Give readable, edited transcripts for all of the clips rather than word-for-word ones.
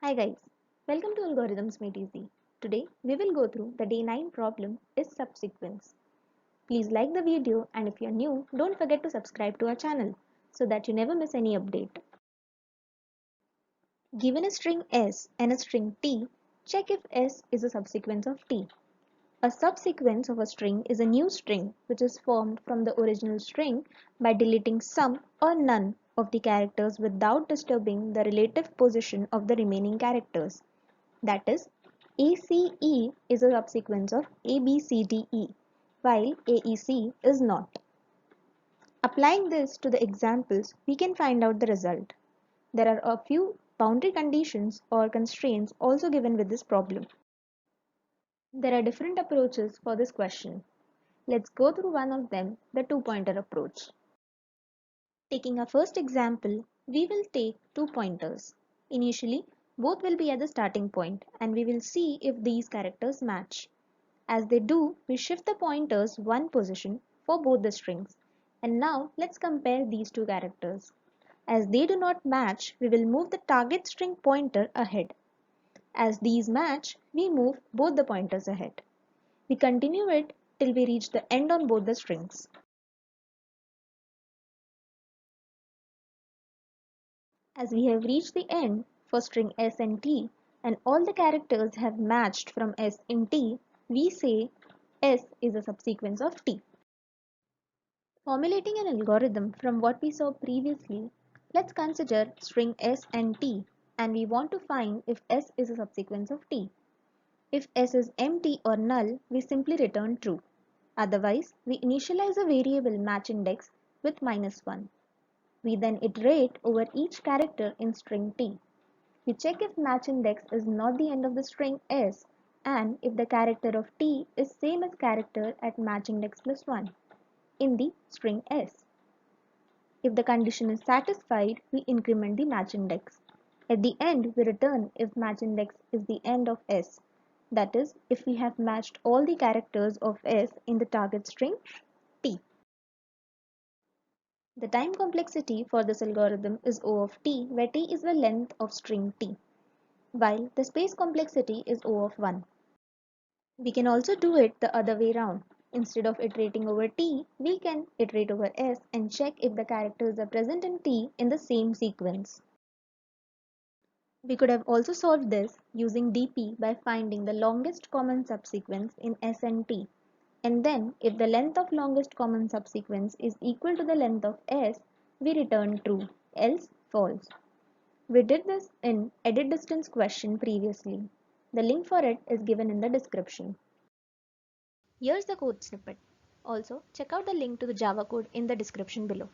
Hi guys, welcome to Algorithms Made Easy. Today we will go through the day 9 problem is subsequence. Please like the video and if you are new, don't forget to subscribe to our channel so that you never miss any update. Given a string s and a string t, check if s is a subsequence of t. A subsequence of a string is a new string which is formed from the original string by deleting some or none of the characters without disturbing the relative position of the remaining characters. That is, ACE is a subsequence of ABCDE, while AEC is not. Applying this to the examples, we can find out the result. There are a few boundary conditions or constraints also given with this problem. There are different approaches for this question. Let's go through one of them, the two-pointer approach. Taking our first example, we will take 2 pointers. Initially, both will be at the starting point and we will see if these characters match. As they do, we shift the pointers one position for both the strings. And now let's compare these two characters. As they do not match, we will move the target string pointer ahead. As these match, we move both the pointers ahead. We continue it till we reach the end on both the strings. As we have reached the end for string s and t and all the characters have matched from s in t, we say s is a subsequence of t. Formulating an algorithm from what we saw previously, let's consider string s and t and we want to find if s is a subsequence of t. If s is empty or null, we simply return true. Otherwise, we initialize a variable match index with -1. We then iterate over each character in string t. We check if match index is not the end of the string s and if the character of t is same as character at match index plus 1 in the string s. If the condition is satisfied, we increment the match index. At the end, we return if match index is the end of s. That is, if we have matched all the characters of s in the target string t. The time complexity for this algorithm is O of t, where t is the length of string t, while the space complexity is O of 1. We can also do it the other way round. Instead of iterating over t, we can iterate over s and check if the characters are present in t in the same sequence. We could have also solved this using dp by finding the longest common subsequence in s and t. And then, if the length of longest common subsequence is equal to the length of s, we return true, else false. We did this in edit distance question previously. The link for it is given in the description. Here's the code snippet. Also, check out the link to the Java code in the description below.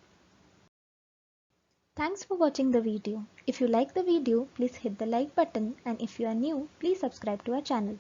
Thanks for watching the video. If you like the video, please hit the like button and if you are new, please subscribe to our channel.